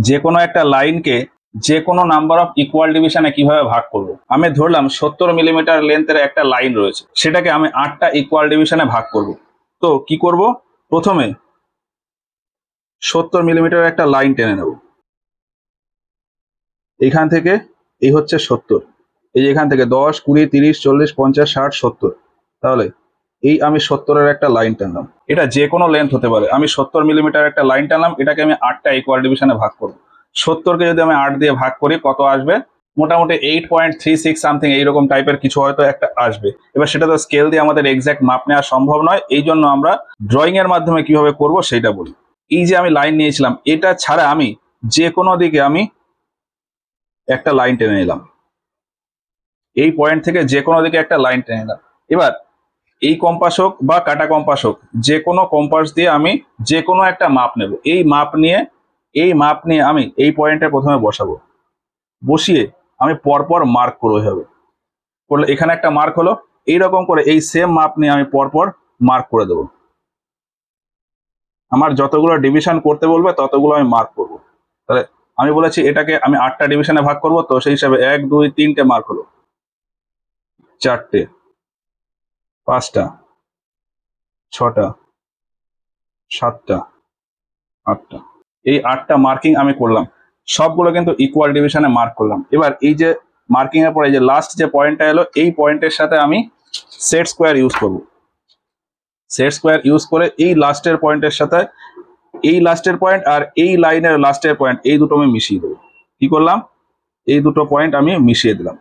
যে কোনো একটা লাইনকে যে কোনো নাম্বার অফ ইকুয়াল ডিভিশনে কিভাবে ভাগ করব। আমি ধরলাম 70 মিলিমিটার লেন্থের একটা লাইন রয়েছে, সেটাকে আমি 8টা ইকুয়াল ডিভিশনে ভাগ করব। তো কি করব, প্রথমে 70 মিলিমিটার একটা লাইন টেনে নেব। এখান থেকে এই হচ্ছে 70, এই যে এখান থেকে 10, 20, 30, 40, 50, 60, 70। তাহলে এই আমি 70-এর একটা লাইন টানলাম, এটা যে কোনো লেন্থ হতে পারে। আমি 70 মিলিমিটার একটা লাইন টানলাম, এটাকে আমি 8টা ইকুয়াল ডিভিশনে ভাগ করব। 70কে যদি আমি 8 দিয়ে ভাগ করি কত আসবে, মোটামুটি 8.36 সামথিং এইরকম টাইপের কিছু হয়তো একটা আসবে। এবার সেটা তো স্কেল দিয়ে আমাদের এক্সাক্ট মাপ নেওয়া সম্ভব নয়, এই জন্য আমরা ড্রয়িং এর মাধ্যমে কিভাবে করব সেটা বলি। এই যে আমি লাইন নিয়েছিলাম, এটা ছাড়া আমি যে কোনো দিকে আমি একটা লাইন টেনে নিলাম, এই পয়েন্ট থেকে যে কোনো দিকে একটা লাইন টেনে নিলাম। এবার এই কম্পাস হোক বা কাটা কম্পাস হোক, যে কোনো কম্পাস দিয়ে আমি যে কোনো একটা মাপ নেব। এই মাপ নিয়ে আমি এই পয়েন্টে প্রথমে বসাবো, বসিয়ে আমি পরপর মার্ক করবো। এভাবে করলে এখানে একটা মার্ক হলো, এইরকম করে এই সেম মাপ নিয়ে আমি পরপর মার্ক করে দেবো। আমার যতগুলো ডিভিশন করতে বলবে ততগুলো আমি মার্ক করব। তাহলে আমি বলেছি এটাকে আমি 8টা ডিভিশনে ভাগ করব, তো সেই হিসাবে 1, 2, 3টে মার্ক হলো, 4টে, 5টা, 6টা, 7টা, 8টা। এই 8টা মার্কিং আমি করলাম, সবগুলো কিন্তু ইকুয়াল ডিভিশনে মার্ক করলাম। এবার এই যে মার্কিং এর পরে যে লাস্ট যে পয়েন্টটা এলো, এই পয়েন্টের সাথে আমি সেট স্কোয়ার ইউজ করব। সেট স্কোয়ার ইউজ করে এই লাস্টের পয়েন্টের সাথে এই লাস্টের পয়েন্ট আর এই লাইনের লাস্টের পয়েন্ট, এই দুটো আমি মিশিয়ে দেবো। কি করলাম, এই দুটো পয়েন্ট আমি মিশিয়ে দিলাম।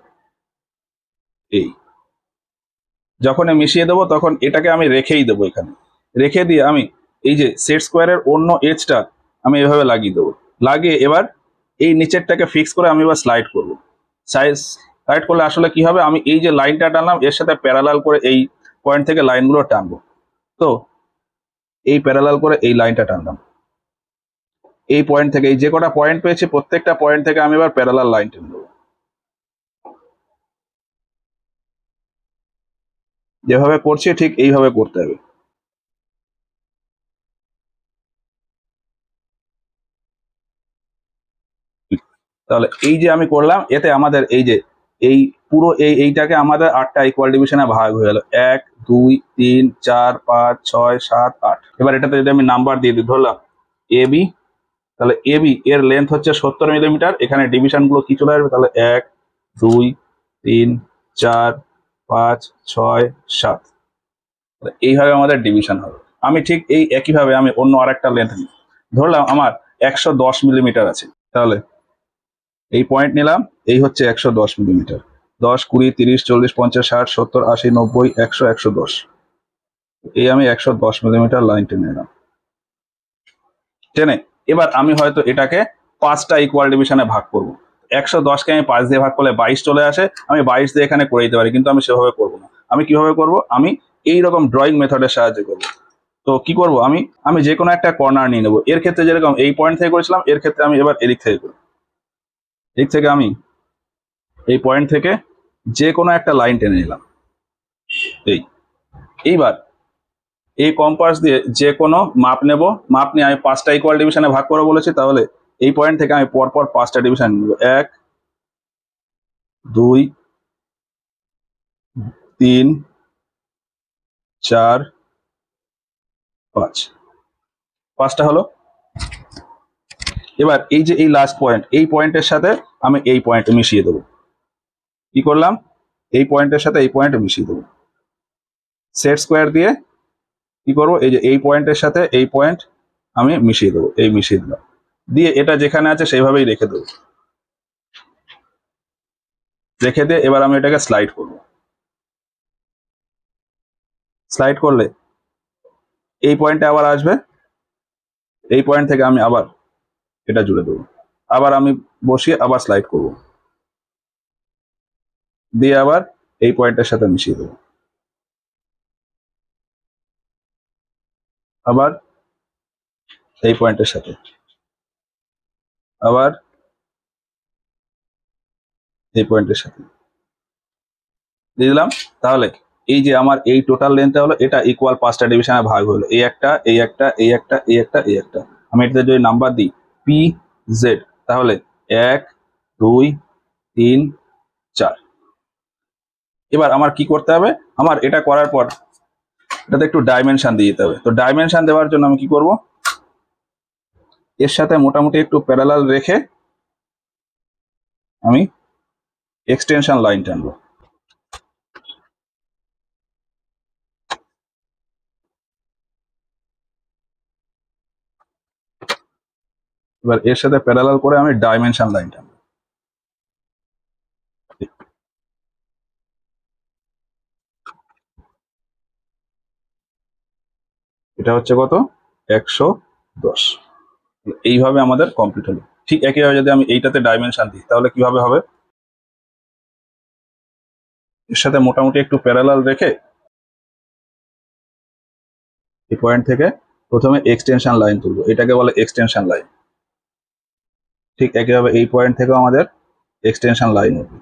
এই যখন মিশিয়ে দেবো তখন এটাকে আমি রেখেই দেবো, এখানে রেখে দিয়ে আমি এই যে সেট স্কোয়ারের অন্য এজটা আমি এভাবে লাগিয়ে দেবো। লাগিয়ে এবার এই নিচেরটাকে ফিক্স করে আমি এবার স্লাইড করব। স্লাইড করলে আসলে কি হবে, আমি এই যে লাইনটা টানলাম এর সাথে প্যারালাল করে এই পয়েন্ট থেকে লাইনগুলো টানবো। তো এই প্যারালাল করে এই লাইনটা টানলাম, এই পয়েন্ট থেকে এই যে কটা পয়েন্ট পেয়েছি প্রত্যেকটা পয়েন্ট থেকে আমি এবার প্যারালাল লাইন টেনে দেবো। যেভাবে করছি ঠিক এইভাবে করতে হবে। তাহলে এই যে আমি করলাম, এতে আমাদের এই যে এই পুরো এইটাকে আমাদের 8টা ইকুয়াল ডিভিশনে ভাগ হয়ে গেল, 1, 2, 3, 4, 5, 6, 7, 8। এবার এটাতে যদি আমি নাম্বার দিয়ে দিই, ধরলাম AB, তাহলে AB এর লেন্থ হচ্ছে 70 মিলিমিটার। এখানে ডিভিশন গুলো কি চলে আসবে, তাহলে 1, 2, 3, 4, 5, 6, 7। এইভাবে আমাদের ডিভিশন হবে। আমি ঠিক এই একইভাবে আমি অন্য আরেকটা লেন্থ নিই, ধরলাম আমার 110 মিলিমিটার আছে। তাহলে এই পয়েন্ট নিলাম, এই হচ্ছে 110 মিলিমিটার। 10, 20, 30, 40, 50, 60, 70, 80, 90, 100, 110। এই আমি 110 মিলিমিটার লাইন টেনে নিলাম। টেনে এবার আমি হয়তো এটাকে 5টা ইকুয়াল ডিভিশনে ভাগ করব। 110কে আমি 5 দিয়ে ভাগ করলে 22 চলে আসে, আমি 22 দিয়ে এখানে করে দিতে পারি, কিন্তু আমি সেভাবে করবো না। আমি কিভাবে করব, আমি এইরকম ড্রয়িং মেথডের সাহায্যে করবো। তো কি করব, আমি যে কোনো একটা কর্নার নিয়ে নেবো। এর ক্ষেত্রে যেরকম এই পয়েন্ট থেকে করেছিলাম, এর ক্ষেত্রে আমি এবার এদিক থেকে করব। এদিক থেকে আমি এই পয়েন্ট থেকে যে কোনো একটা লাইন টেনে নিলাম। এইবার এই কম্পাস দিয়ে যে কোনো মাপ নেব, মাপ নিয়ে আমি 5টা ইকুয়াল ডিভিশনে ভাগ করবো বলেছি। তাহলে এই পয়েন্ট থেকে আমি পরপর 5টা ডিভিশন নেব, 1, 2, 3, 4, 5, 5টা হলো। এবার এই যে এই লাস্ট পয়েন্ট, এই পয়েন্টের সাথে আমি এই পয়েন্ট মিশিয়ে দেবো। কি করলাম, এই পয়েন্টের সাথে এই পয়েন্ট মিশিয়ে দেবো। সেট স্কোয়ার দিয়ে কি করবো, এই যে এই পয়েন্টের সাথে এই পয়েন্ট আমি মিশিয়ে দেবো, এই মিশিয়ে দিলাম। দিয়ে এটা যেখানে আছে সেইভাবেই রেখে দেবো। রেখে দিয়ে এবার আমি এটাকে স্লাইড করব। স্লাইড করলে এই পয়েন্টে আবার আসবে, এই পয়েন্ট থেকে আমি আবার এটা জুড়ে দেবো। আবার আমি বসিয়ে আবার স্লাইড করব, দিয়ে আবার এই পয়েন্টের সাথে মিশিয়ে দেবো। আবার এই পয়েন্টের সাথে, আবার এই পয়েন্টের সাথে দিয়ে দিলাম। তাহলে এই যে আমার এই টোটাল লেন্থটা হলো, এটা ইকুয়াল 5টা ডিভিশনে ভাগ হলো, এই একটা, এই একটা, এই একটা, এই একটা, এই একটা। আমি এটাতে যদি নাম্বার দিই PZ, তাহলে 1 2 3 4। এবার আমার কি করতে হবে, আমার এটা করার পর এটাতে একটু ডাইমেনশন দিয়ে দিতে হবে। তো ডাইমেনশন দেওয়ার জন্য আমি কি করব, এর সাথে মোটামুটি একটু প্যারালাল রেখে আমি এক্সটেনশন লাইন টানবো। এবার এর সাথে প্যারালাল করে আমি ডাইমেনশন লাইন টানবো। এটা হচ্ছে কত, 110। এইভাবে আমাদের কমপ্লিট হলো। ঠিক একইভাবে যদি আমি এইটাতে ডাইমেনশন দিই তাহলে কিভাবে হবে, এর সাথে মোটামুটি একটু প্যারালাল রেখে এই পয়েন্ট থেকে প্রথমে এক্সটেনশন লাইন তুলবো, এটাকে বলে এক্সটেনশন লাইন। ঠিক একইভাবে এই পয়েন্ট থেকেও আমাদের এক্সটেনশন লাইন হবে।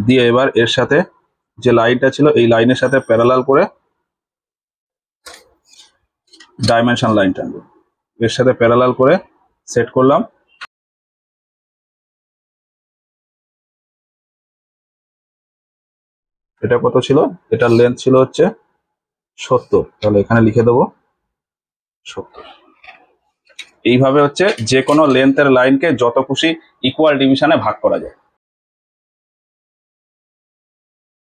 দিয়ে এবার এর সাথে যে লাইনটা ছিল এই লাইনের সাথে প্যারালাল করে ডাইমেনশন লাইন টানবো। এর সাথে প্যারালাল করে সেট করলাম। এটা কত ছিল, এটার লেন্থ ছিল হচ্ছে 70, তাহলে এখানে লিখে দেবো 70। এইভাবে হচ্ছে যে কোনো লেন্থের লাইনকে যত খুশি ইকুয়াল ডিভিশনে ভাগ করা যায়।